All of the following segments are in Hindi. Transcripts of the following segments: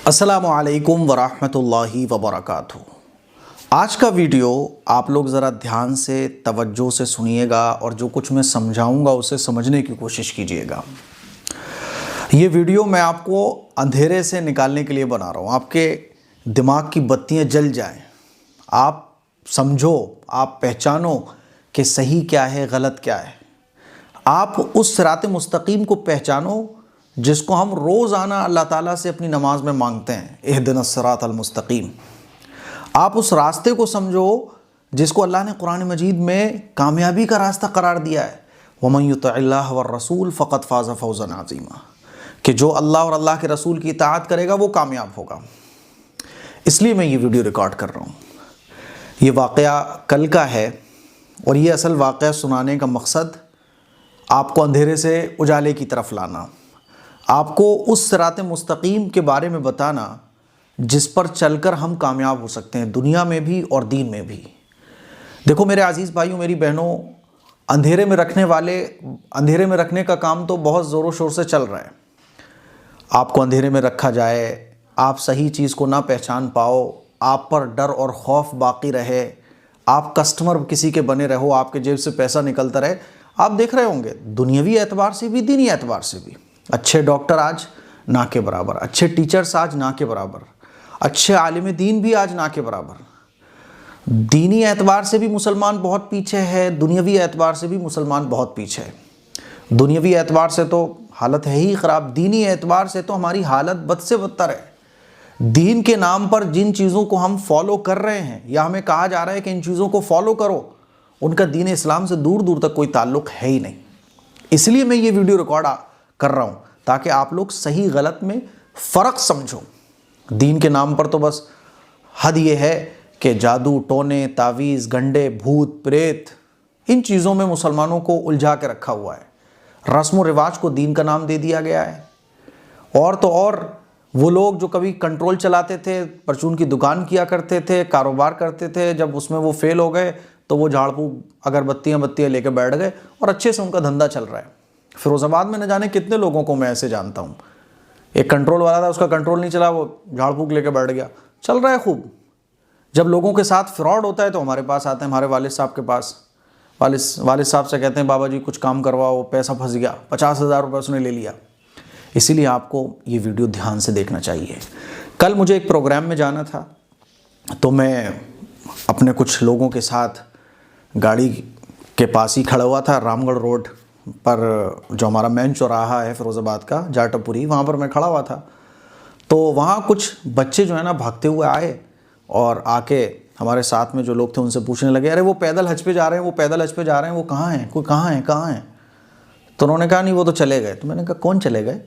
अस्सलामु अलैकुम वरहमतुल्लाहि वबरकातुहू। आज का वीडियो आप लोग ज़रा ध्यान से तवज्जो से सुनिएगा और जो कुछ मैं समझाऊंगा उसे समझने की कोशिश कीजिएगा। ये वीडियो मैं आपको अंधेरे से निकालने के लिए बना रहा हूँ, आपके दिमाग की बत्तियाँ जल जाएं, आप समझो, आप पहचानो कि सही क्या है गलत क्या है। आप उस सिरात मुस्तकीम को पहचानो जिसको हम रोज़ाना अल्लाह ताला से अपनी नमाज में मांगते हैं, इहदिनस सिरातल मुस्तकीम। आप उस रास्ते को समझो जिसको अल्लाह ने कुरान मजीद में कामयाबी का रास्ता करार दिया है, वमन युतिइल्लाह वर रसूल फ़क़द फ़ाज़ फ़ौज़न अज़ीमा, कि जो अल्लाह और अल्लाह के रसूल की इताअत करेगा वो कामयाब होगा। इसलिए मैं ये वीडियो रिकॉर्ड कर रहा हूँ। ये वाक़या कल का है और ये असल वाक़या सुनाने का मकसद आपको अंधेरे से उजाले की तरफ लाना, आपको उस सिरात मुस्तकीम के बारे में बताना जिस पर चलकर हम कामयाब हो सकते हैं, दुनिया में भी और दीन में भी। देखो मेरे अज़ीज़ भाइयों, मेरी बहनों, अंधेरे में रखने का काम तो बहुत ज़ोरों शोर से चल रहा है। आपको अंधेरे में रखा जाए, आप सही चीज़ को ना पहचान पाओ, आप पर डर और खौफ बाकी रहे, आप कस्टमर किसी के बने रहो, आपके जेब से पैसा निकलता रहे। आप देख रहे होंगे दुनियावी एतबार से भी दीनी एतबार से भी, अच्छे डॉक्टर आज ना के बराबर, अच्छे टीचर्स आज ना के बराबर, अच्छे आलिम दीन भी आज ना के बराबर। दीनी एतबार से भी मुसलमान बहुत पीछे है, दुनियावी एतबार से भी मुसलमान बहुत पीछे है। दुनियावी एतबार से तो हालत है ही ख़राब, दीनी एतबार से तो हमारी हालत बद से बदतर है। दीन के नाम पर जिन चीज़ों को हम फॉलो कर रहे हैं या हमें कहा जा रहा है कि इन चीज़ों को फॉलो करो, उनका दीन इस्लाम से दूर दूर तक कोई ताल्लुक़ है ही नहीं। इसलिए मैं ये वीडियो रिकॉर्ड कर रहा हूँ ताकि आप लोग सही गलत में फ़र्क समझो। दीन के नाम पर तो बस हद ये है कि जादू टोने तावीज़ गंडे भूत प्रेत, इन चीज़ों में मुसलमानों को उलझा के रखा हुआ है। रस्म व रिवाज को दीन का नाम दे दिया गया है। और तो और वो लोग जो कभी कंट्रोल चलाते थे, परचून की दुकान किया करते थे, कारोबार करते थे, जब उसमें वो फेल हो गए तो वो झाड़ फूक अगरबत्तियाँ लेके बैठ गए और अच्छे से उनका धंधा चल रहा है। फिरोज़ाबाद में न जाने कितने लोगों को मैं ऐसे जानता हूँ। एक कंट्रोल वाला था, उसका कंट्रोल नहीं चला, वो झाड़ फूक लेके बैठ गया, चल रहा है खूब। जब लोगों के साथ फ्रॉड होता है तो हमारे पास आते हैं, हमारे वालिद साहब के पास। वालिद साहब से कहते हैं बाबा जी कुछ काम करवाओ, पैसा फंस गया, 50,000 रुपये उसने ले लिया। इसीलिए आपको ये वीडियो ध्यान से देखना चाहिए। कल मुझे एक प्रोग्राम में जाना था तो मैं अपने कुछ लोगों के साथ गाड़ी के पास ही खड़ा हुआ था, रामगढ़ रोड पर जो हमारा मेन चौराहा है फिरोज़ाबाद का, जाटपुरी, वहाँ पर मैं खड़ा हुआ था। तो वहाँ कुछ बच्चे जो है ना भागते हुए आए और आके हमारे साथ में जो लोग थे उनसे पूछने लगे, अरे वो पैदल हज पे जा रहे हैं, वो पैदल हज पे जा रहे हैं, वो कहाँ हैं, कोई कहाँ हैं। तो उन्होंने कहा नहीं वो तो चले गए। तो मैंने कहा कौन चले गए?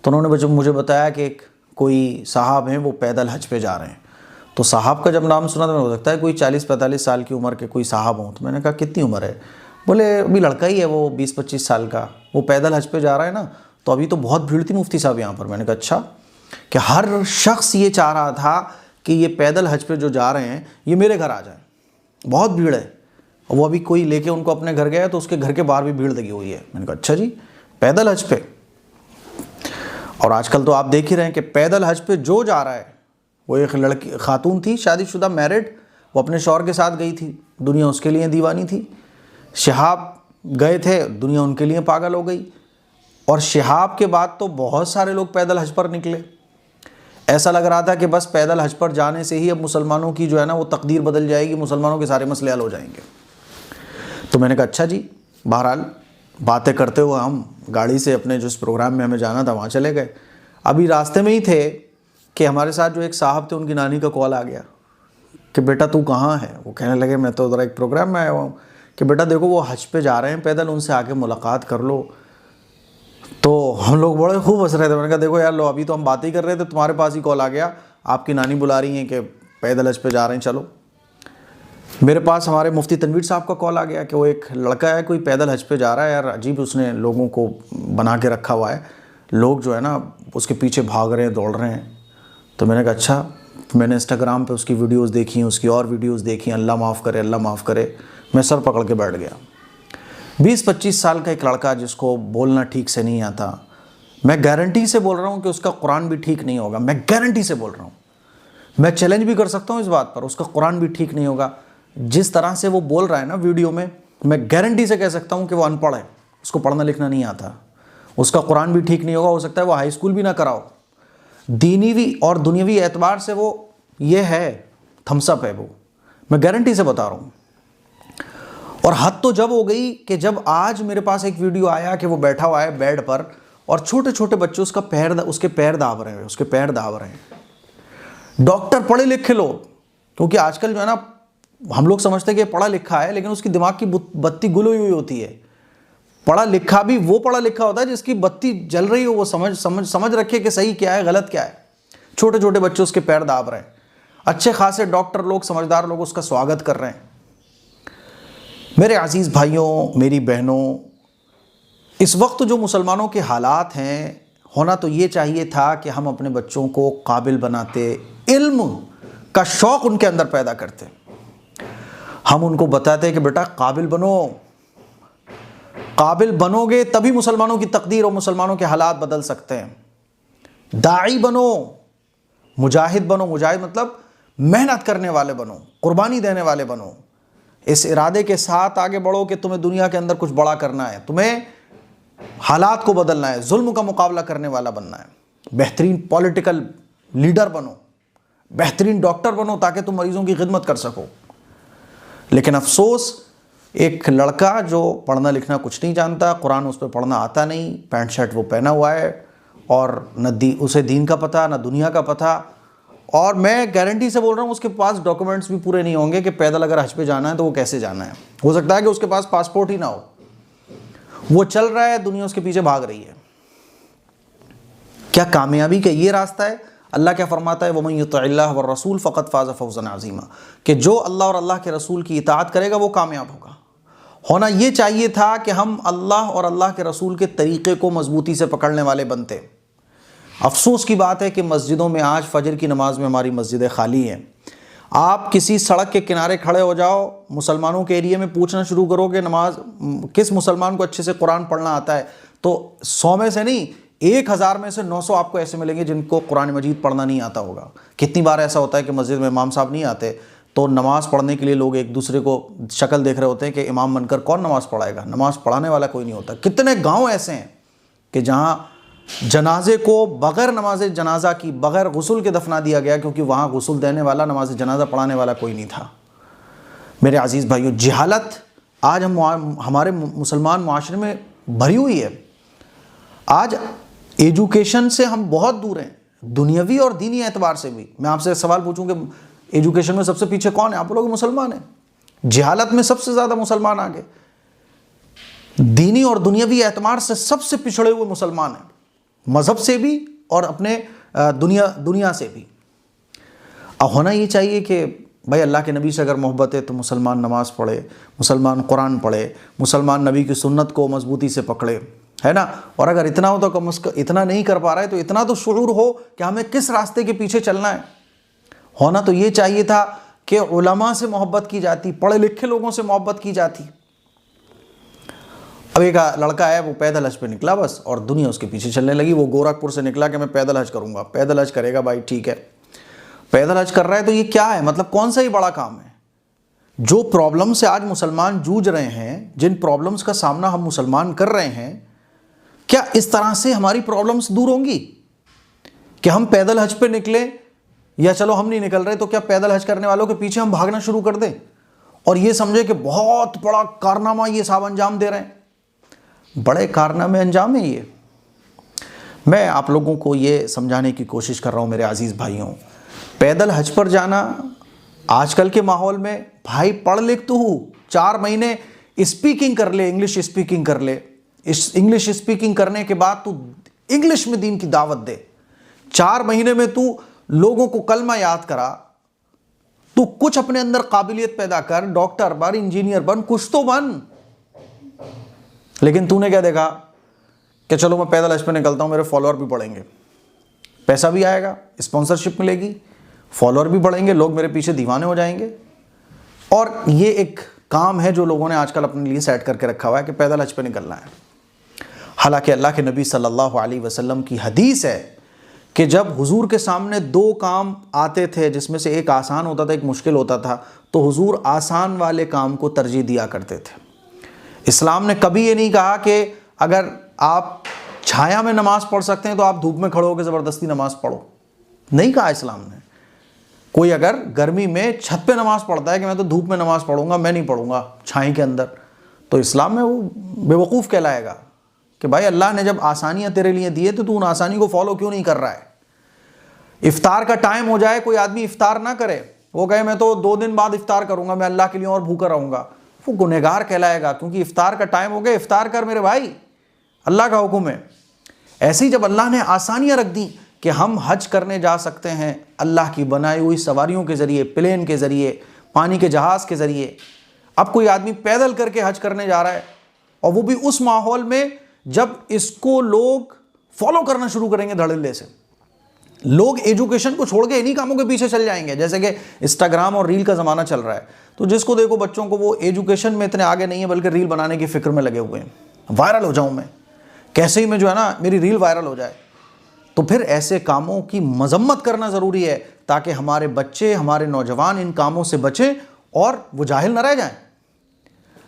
तो उन्होंने मुझे बताया कि कोई साहब हैं वो पैदल हज पे जा रहे हैं। तो साहब का जब नाम सुना तो हो सकता है कोई 40-45 साल की उम्र के कोई साहब हों। तो मैंने कहा कितनी उम्र है? बोले अभी लड़का ही है वो 20-25 साल का, वो पैदल हज पे जा रहा है ना, तो अभी तो बहुत भीड़ थी मुफ्ती साहब यहाँ पर। मैंने कहा अच्छा, कि हर शख्स ये चाह रहा था कि ये पैदल हज पे जो जा रहे हैं ये मेरे घर आ जाए, बहुत भीड़ है। वो अभी कोई लेके उनको अपने घर गया तो उसके घर के बाहर भी भीड़ लगी हुई है। मैंने कहा अच्छा जी, पैदल हज पे। और आजकल तो आप देख ही रहे हैं कि पैदल हज पे जो जा रहा है, वो एक लड़की खातून थी शादीशुदा मैरिड, वो अपने शौहर के साथ गई थी, दुनिया उसके लिए दीवानी थी। शहाब गए थे, दुनिया उनके लिए पागल हो गई। और शहाब के बाद तो बहुत सारे लोग पैदल हज पर निकले। ऐसा लग रहा था कि बस पैदल हज पर जाने से ही अब मुसलमानों की जो है ना वो तकदीर बदल जाएगी, मुसलमानों के सारे मसले हल हो जाएंगे। तो मैंने कहा अच्छा जी। बहरहाल बातें करते हुए हम गाड़ी से अपने जिस प्रोग्राम में हमें जाना था वहाँ चले गए। अभी रास्ते में ही थे कि हमारे साथ जो एक साहब थे उनकी नानी का कॉल आ गया कि बेटा तू कहाँ है? वो कहने लगे मैं तो ज़रा एक प्रोग्राम में आया हुआ हूँ, कि बेटा देखो वो हज पे जा रहे हैं पैदल, उनसे आके मुलाकात कर लो। तो हम लोग बड़े खूब हंस रहे थे। मैंने कहा देखो यार लो, अभी तो हम बात ही कर रहे थे, तुम्हारे पास ही कॉल आ गया, आपकी नानी बुला रही हैं कि पैदल हज पे जा रहे हैं, चलो। मेरे पास हमारे मुफ्ती तनवीर साहब का कॉल आ गया कि वो एक लड़का है कोई पैदल हज पे जा रहा है यार, अजीब उसने लोगों को बना के रखा हुआ है, लोग जो है ना उसके पीछे भाग रहे हैं, दौड़ रहे हैं। तो मैंने कहा अच्छा। मैंने इंस्टाग्राम पे उसकी वीडियोस देखी, उसकी और वीडियोस देखी, अल्लाह माफ़ करे, अल्लाह माफ़ करे। मैं सर पकड़ के बैठ गया। 20-25 साल का एक लड़का जिसको बोलना ठीक से नहीं आता, मैं गारंटी से बोल रहा हूँ कि उसका कुरान भी ठीक नहीं होगा। मैं गारंटी से बोल रहा हूँ, मैं चैलेंज भी कर सकता हूँ इस बात पर, उसका कुरान भी ठीक नहीं होगा। जिस तरह से वो बोल रहा है ना वीडियो में, मैं गारंटी से कह सकता हूँ कि वो अनपढ़ है, उसको पढ़ना लिखना नहीं आता, उसका कुरान भी ठीक नहीं होगा। हो सकता है वो हाई स्कूल भी ना कराओ। दीनी भी और दुनियावी एतबार से वो ये है, थम्सअप है वो, मैं गारंटी से बता रहा हूँ। और हद तो जब हो गई कि जब आज मेरे पास एक वीडियो आया कि वो बैठा हुआ है बेड पर और छोटे छोटे बच्चे उसके पैर दाब रहे हैं, उसके पैर दाब रहे हैं। डॉक्टर पढ़े लिखे लोग, क्योंकि आजकल जो है ना हम लोग समझते हैं कि पढ़ा लिखा है, लेकिन उसकी दिमाग की बत्ती गुल हुई होती है। पढ़ा लिखा भी वो पढ़ा लिखा होता है जिसकी बत्ती जल रही हो, वो समझ रखे कि सही क्या है गलत क्या है। छोटे छोटे बच्चे उसके पैर दाब रहे हैं, अच्छे खासे डॉक्टर लोग, समझदार लोग उसका स्वागत कर रहे हैं। मेरे अजीज़ भाइयों, मेरी बहनों, इस वक्त जो मुसलमानों के हालात हैं, होना तो ये चाहिए था कि हम अपने बच्चों को काबिल बनाते, इल्म का शौक़ उनके अंदर पैदा करते। हम उनको बताते कि बेटा काबिल बनो, काबिल बनोगे तभी मुसलमानों की तकदीर और मुसलमानों के हालात बदल सकते हैं। दाई बनो, मुजाहिद बनो, मुजाहिद मतलब मेहनत करने वाले बनो, कुर्बानी देने वाले बनो। इस इरादे के साथ आगे बढ़ो कि तुम्हें दुनिया के अंदर कुछ बड़ा करना है, तुम्हें हालात को बदलना है, जुल्म का मुकाबला करने वाला बनना है। बेहतरीन पॉलिटिकल लीडर बनो, बेहतरीन डॉक्टर बनो ताकि तुम मरीजों की खिदमत कर सको। लेकिन अफसोस, एक लड़का जो पढ़ना लिखना कुछ नहीं जानता, कुरान उस पर पढ़ना आता नहीं, पैंट शर्ट वो पहना हुआ है और न उसे दीन का पता न दुनिया का पता। और मैं गारंटी से बोल रहा हूँ उसके पास डॉक्यूमेंट्स भी पूरे नहीं होंगे कि पैदल अगर हज पे जाना है तो वो कैसे जाना है। हो सकता है कि उसके पास पासपोर्ट ही ना हो, वो चल रहा है, दुनिया उसके पीछे भाग रही है। क्या कामयाबी का ये रास्ता है? अल्लाह क्या फरमाता है, वमन युतिइल्लाह व रसूल फ़क़द फ़ाज़ फ़ौज़न अज़ीमा, कि जो अल्लाह और अल्लाह के रसूल की इताअत करेगा वो कामयाब होगा। होना ये चाहिए था कि हम अल्लाह और अल्लाह के रसूल के तरीक़े को मजबूती से पकड़ने वाले बनते। अफसोस की बात है कि मस्जिदों में आज फजर की नमाज में हमारी मस्जिदें खाली हैं। आप किसी सड़क के किनारे खड़े हो जाओ, मुसलमानों के एरिया में पूछना शुरू करो कि नमाज किस मुसलमान को अच्छे से कुरान पढ़ना आता है, तो 100 में से नहीं 1000 में से 900 आपको ऐसे मिलेंगे जिनको कुरान मजीद पढ़ना नहीं आता होगा। कितनी बार ऐसा होता है कि मस्जिद में इमाम साहब नहीं आते तो नमाज़ पढ़ने के लिए लोग एक दूसरे को शक्ल देख रहे होते हैं कि इमाम बनकर कौन नमाज़ पढ़ाएगा, नमाज़ पढ़ाने वाला कोई नहीं होता। कितने गाँव ऐसे हैं कि जहाँ जनाजे को बग़ैर नमाज जनाजा की, बग़ैर गुस्ल के दफना दिया गया, क्योंकि वहाँ गुस्ल देने वाला, नमाज जनाजा पढ़ाने वाला कोई नहीं था। मेरे अजीज़ भाइयों, जहालत आज हमारे मुसलमान माशरे में भरी हुई है। आज एजुकेशन से हम बहुत दूर हैं, दुनियावी और दीनी एतबार से भी। मैं आपसे सवाल पूछूं कि एजुकेशन में सबसे पीछे कौन है? आप लोग मुसलमान हैं। जहालत में सबसे ज़्यादा मुसलमान आगे, दीनी और दुनियावी एतबार से सबसे पिछड़े हुए मुसलमान हैं, मज़हब से भी और अपने दुनिया से भी। अब होना ये चाहिए कि भाई अल्लाह के नबी से अगर मोहब्बत है तो मुसलमान नमाज़ पढ़े, मुसलमान कुरान पढ़े, मुसलमान नबी की सुन्नत को मजबूती से पकड़े, है ना। और अगर इतना हो तो कम से कम, इतना नहीं कर पा रहा है तो इतना तो शुऊर हो कि हमें किस रास्ते के पीछे चलना है। होना तो ये चाहिए था कि उलमा से मोहब्बत की जाती, पढ़े लिखे लोगों से मोहब्बत की जाती। अब एक लड़का है, वो पैदल हज पे निकला बस, और दुनिया उसके पीछे चलने लगी। वो गोरखपुर से निकला कि मैं पैदल हज करूँगा। पैदल हज करेगा भाई, ठीक है, पैदल हज कर रहा है तो ये क्या है, मतलब कौन सा ही बड़ा काम है? जो प्रॉब्लम से आज मुसलमान जूझ रहे हैं, जिन प्रॉब्लम्स का सामना हम मुसलमान कर रहे हैं, क्या इस तरह से हमारी प्रॉब्लम्स दूर होंगी कि हम पैदल हज पे निकले? या चलो हम नहीं निकल रहे तो क्या पैदल हज करने वालों के पीछे हम भागना शुरू कर दें और ये समझे कि बहुत बड़ा कारनामा ये साहब अंजाम दे रहे हैं? बड़े कारनामे अंजाम है ये। मैं आप लोगों को ये समझाने की कोशिश कर रहा हूँ मेरे अजीज़ भाइयों, पैदल हज पर जाना आजकल के माहौल में, भाई पढ़ लिख तो हूँ, 4 महीने स्पीकिंग कर ले, इंग्लिश स्पीकिंग कर ले। इस इंग्लिश स्पीकिंग करने के बाद तू इंग्लिश में दीन की दावत दे। 4 महीने में तू लोगों को कलमा याद करा, तू कुछ अपने अंदर काबिलियत पैदा कर, डॉक्टर बन, इंजीनियर बन, कुछ तो बन। लेकिन तूने क्या देखा कि चलो मैं पैदल हज पे निकलता हूँ, मेरे फॉलोअर भी बढ़ेंगे, पैसा भी आएगा, स्पॉन्सरशिप मिलेगी, फॉलोअर भी बढ़ेंगे, लोग मेरे पीछे दीवाने हो जाएंगे। और ये एक काम है जो लोगों ने आजकल अपने लिए सेट करके रखा हुआ है कि पैदल हज पे निकलना है। हालांकि अल्लाह के नबी सल्लल्लाहु अलैहि वसल्लम की हदीस है कि जब हुजूर के सामने दो काम आते थे जिसमें से एक आसान होता था एक मुश्किल होता था, तो हुजूर आसान वाले काम को तरजीह दिया करते थे। इस्लाम ने कभी ये नहीं कहा कि अगर आप छाया में नमाज पढ़ सकते हैं तो आप धूप में खड़े होकर ज़बरदस्ती नमाज पढ़ो, नहीं कहा इस्लाम ने। कोई अगर गर्मी में छत पे नमाज पढ़ता है कि मैं तो धूप में नमाज पढ़ूंगा, मैं नहीं पढ़ूंगा छाई के अंदर, तो इस्लाम में वो बेवकूफ़ कहलाएगा कि भाई अल्लाह ने जब आसानियाँ तेरे लिए दी है तो तू उन आसानी को फॉलो क्यों नहीं कर रहा है। इफ्तार का टाइम हो जाए, कोई आदमी इफ्तार ना करे, वो कहे मैं तो 2 दिन बाद इफ्तार करूंगा, मैं अल्लाह के लिए और भूखा रहूंगा, वो गुनहगार कहलाएगा, क्योंकि इफ्तार का टाइम हो गया, इफ्तार कर मेरे भाई, अल्लाह का हुक्म है। ऐसे ही जब अल्लाह ने आसानियाँ रख दी कि हम हज करने जा सकते हैं अल्लाह की बनाई हुई सवारियों के ज़रिए, प्लेन के ज़रिए, पानी के जहाज़ के ज़रिए। अब कोई आदमी पैदल करके हज करने जा रहा है, और वो भी उस माहौल में जब इसको लोग फॉलो करना शुरू करेंगे धड़ल्ले से। लोग एजुकेशन को छोड़ के इन्हीं कामों के पीछे चल जाएंगे, जैसे कि इंस्टाग्राम और रील का ज़माना चल रहा है, तो जिसको देखो बच्चों को वो एजुकेशन में इतने आगे नहीं है बल्कि रील बनाने की फ़िक्र में लगे हुए हैं। वायरल हो जाऊँ मैं, कैसे ही मैं जो है ना मेरी रील वायरल हो जाए। तो फिर ऐसे कामों की मजम्मत करना ज़रूरी है ताकि हमारे बच्चे, हमारे नौजवान इन कामों से बचें और वो जाहिल ना रह जाएं।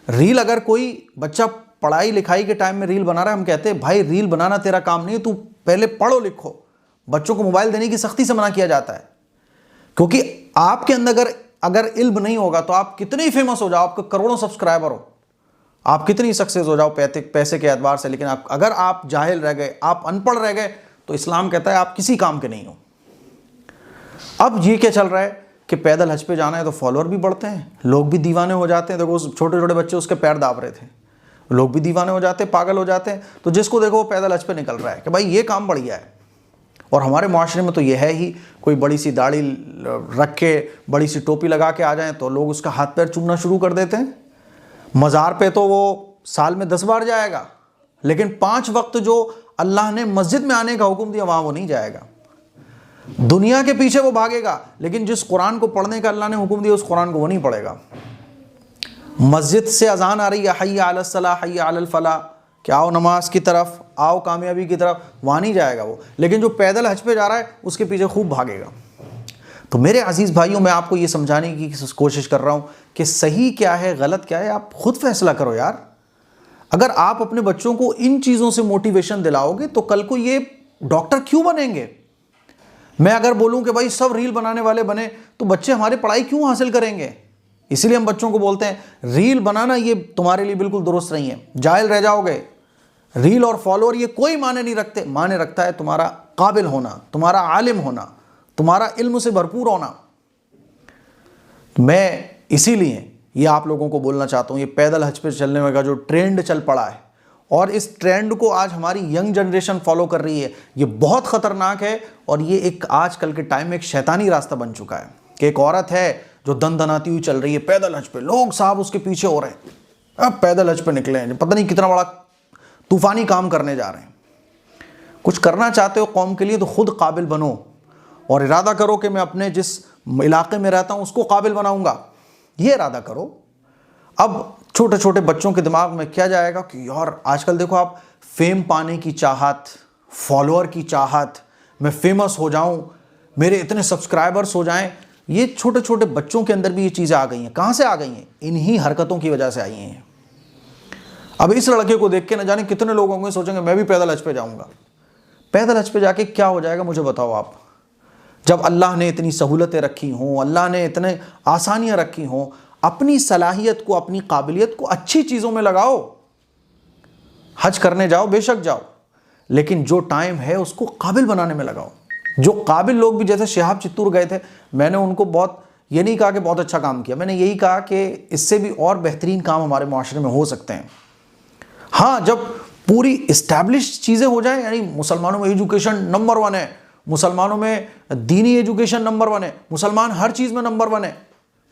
रील, अगर कोई बच्चा पढ़ाई लिखाई के टाइम में रील बना रहा है, हम कहते हैं भाई रील बनाना तेरा काम नहीं है, तू पहले पढ़ो लिखो। बच्चों को मोबाइल देने की सख्ती से मना किया जाता है, क्योंकि आपके अंदर अगर इल्म नहीं होगा तो आप कितने ही फेमस हो जाओ, आपके करोड़ों सब्सक्राइबर हो, आप कितनी सक्सेस हो जाओ पैसे के एतबार से, लेकिन अगर आप जाहिल रह गए, आप अनपढ़ रह गए, तो इस्लाम कहता है आप किसी काम के नहीं हो। अब ये क्या चल रहा है कि पैदल हज पे जाना है तो फॉलोअर भी बढ़ते हैं, लोग भी दीवाने हो जाते हैं। देखो छोटे छोटे बच्चे उसके पैर दाब रहे थे, लोग भी दीवाने हो जाते हैं, पागल हो जाते हैं। तो जिसको देखो वो पैदल हज पे निकल रहा है कि भाई ये काम बढ़िया है। और हमारे माशरे में तो ये है ही, कोई बड़ी सी दाढ़ी रख के बड़ी सी टोपी लगा के आ जाए तो लोग उसका हाथ पैर चूमना शुरू कर देते हैं। मज़ार पे तो वो साल में 10 बार जाएगा, लेकिन 5 वक्त जो अल्लाह ने मस्जिद में आने का हुक्म दिया वहाँ वो नहीं जाएगा। दुनिया के पीछे वो भागेगा, लेकिन जिस कुरान को पढ़ने का अल्लाह ने हुक्म दिया उस कुरान को वो नहीं पढ़ेगा। मस्जिद से अजान आ रही है, हय्या अलस सलाह हय्या अलल फलाह, कि आओ नमाज की तरफ, आओ कामयाबी की तरफ, वहाँ नहीं जाएगा वो। लेकिन जो पैदल हज पे जा रहा है उसके पीछे खूब भागेगा। तो मेरे अजीज़ भाइयों, मैं आपको ये समझाने की कोशिश कर रहा हूँ कि सही क्या है गलत क्या है, आप खुद फैसला करो यार। अगर आप अपने बच्चों को इन चीज़ों से मोटिवेशन दिलाओगे तो कल को ये डॉक्टर क्यों बनेंगे। मैं अगर बोलूं कि भाई सब रील बनाने वाले बने तो बच्चे हमारे पढ़ाई क्यों हासिल करेंगे। इसीलिए हम बच्चों को बोलते हैं रील बनाना ये तुम्हारे लिए बिल्कुल दुरुस्त नहीं है, जाहिल रह जाओगे। रील और फॉलोअर ये कोई माने नहीं रखते, माने रखता है तुम्हारा काबिल होना, तुम्हारा आलिम होना, तुम्हारा इल्म से भरपूर होना। मैं इसीलिए ये आप लोगों को बोलना चाहता हूँ, ये पैदल हज पे चलने का जो ट्रेंड चल पड़ा है और इस ट्रेंड को आज हमारी यंग जनरेशन फॉलो कर रही है, ये बहुत ख़तरनाक है। और ये एक आजकल के टाइम में एक शैतानी रास्ता बन चुका है कि एक औरत है जो दनाती हुई चल रही है पैदल हज पे, लोग साहब उसके पीछे हो रहे हैं, अब पैदल हज पे निकले हैं, पता नहीं कितना बड़ा तूफ़ानी काम करने जा रहे हैं। कुछ करना चाहते हो कौम के लिए तो खुद काबिल बनो और इरादा करो कि मैं अपने जिस इलाके में रहता हूँ उसको काबिल बनाऊँगा, ये इरादा करो। अब छोटे छोटे बच्चों के दिमाग में क्या जाएगा कि यार आजकल देखो आप, फेम पाने की चाहत, फॉलोअर की चाहत, मैं फेमस हो जाऊं, मेरे इतने सब्सक्राइबर्स हो जाएं, ये छोटे छोटे बच्चों के अंदर भी ये चीज़ें आ गई हैं। कहाँ से आ गई हैं? इन्हीं हरकतों की वजह से आई हैं। अब इस लड़के को देख के न जाने कितने लोग होंगे सोचेंगे मैं भी पैदल हज पे जाऊँगा। पैदल हज पे जाके क्या हो जाएगा मुझे बताओ आप। जब अल्लाह ने इतनी सहूलतें रखी हों, अल्लाह ने इतने आसानियाँ रखी हों, अपनी सलाहियत को, अपनी काबिलियत को अच्छी चीज़ों में लगाओ। हज करने जाओ, बेशक जाओ, लेकिन जो टाइम है उसको काबिल बनाने में लगाओ। जो काबिल लोग भी, जैसे शहाब चित्तूर गए थे, मैंने उनको बहुत ये नहीं कहा कि बहुत अच्छा काम किया, मैंने यही कहा कि इससे भी और बेहतरीन काम हमारे माशरे में हो सकते हैं। हाँ, जब पूरी इस्टेब्लिश चीज़ें हो जाएं, यानी मुसलमानों में एजुकेशन नंबर 1 है, मुसलमानों में दीनी एजुकेशन नंबर 1 है, मुसलमान हर चीज़ में नंबर 1 है,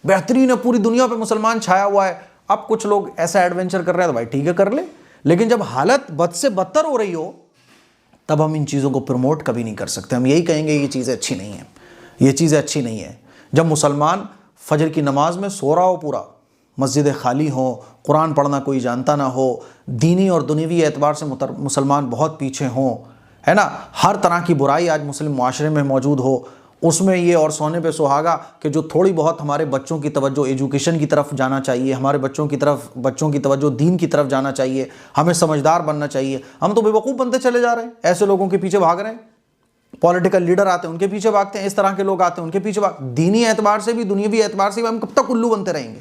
बेहतरीन है, पूरी दुनिया पे मुसलमान छाया हुआ है। अब कुछ लोग ऐसा एडवेंचर कर रहे हैं तो भाई ठीक है कर ले, लेकिन जब हालत बद से बदतर हो रही हो तब हम इन चीज़ों को प्रमोट कभी नहीं कर सकते। हम यही कहेंगे ये चीज़ें अच्छी नहीं है, ये चीज़ें अच्छी नहीं है। जब मुसलमान फजर की नमाज में सो रहा हो पूरा, मस्जिदें खाली हों, कुरान पढ़ना कोई जानता ना हो, दीनी और दुनियावी एतबार से मुसलमान बहुत पीछे हों, है ना, हर तरह की बुराई आज मुस्लिम मुआशरे में मौजूद हो, उसमें ये और सोने पे सुहागा कि जो थोड़ी बहुत हमारे बच्चों की तवज्जो एजुकेशन की तरफ जाना चाहिए, हमारे बच्चों की तवज्जो दीन की तरफ जाना चाहिए, हमें समझदार बनना चाहिए, हम तो बेवकूफ़ बनते चले जा रहे हैं, ऐसे लोगों के पीछे भाग रहे हैं। पॉलिटिकल लीडर आते हैं उनके पीछे भागते हैं, इस तरह के लोग आते हैं उनके पीछे दीनी एतबार से भी दुनियावी एतबार से भी हम कब तक उल्लू बनते रहेंगे,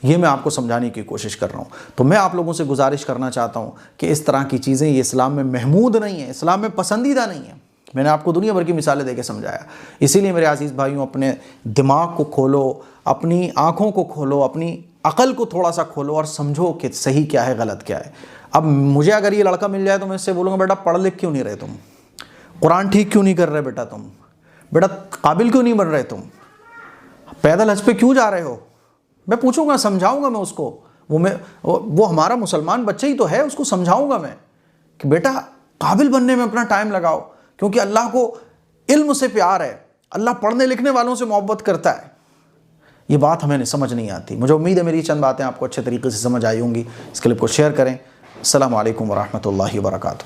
ये मैं आपको समझाने की कोशिश कर रहा हूँ। तो मैं आप लोगों से गुजारिश करना चाहता हूँ कि इस तरह की चीज़ें ये इस्लाम में महमूद नहीं है, इस्लाम में पसंदीदा नहीं है। मैंने आपको दुनिया भर की मिसालें देके समझाया। इसीलिए मेरे अजीज़ भाइयों, अपने दिमाग को खोलो, अपनी आँखों को खोलो, अपनी अक़ल को थोड़ा सा खोलो और समझो कि सही क्या है गलत क्या है। अब मुझे अगर ये लड़का मिल जाए तो मैं इससे बोलूँगा बेटा पढ़ लिख क्यों नहीं रहे तुम, कुरान ठीक क्यों नहीं कर रहे बेटा, तुम बेटा काबिल क्यों नहीं बन रहे, तुम पैदल हज पे क्यों जा रहे हो, मैं पूछूंगा, समझाऊंगा मैं उसको। वो हमारा मुसलमान बच्चा ही तो है, उसको समझाऊंगा मैं कि बेटा काबिल बनने में अपना टाइम लगाओ, क्योंकि अल्लाह को इल्म से प्यार है, अल्लाह पढ़ने लिखने वालों से मोहब्बत करता है। ये बात हमें समझ नहीं आती। मुझे उम्मीद है मेरी चंद बातें आपको अच्छे तरीके से समझ आई होंगी। इस क्लिप को शेयर करें। अस्सलामु अलैकुम वरहमतुल्लाहि वबरकातुहू।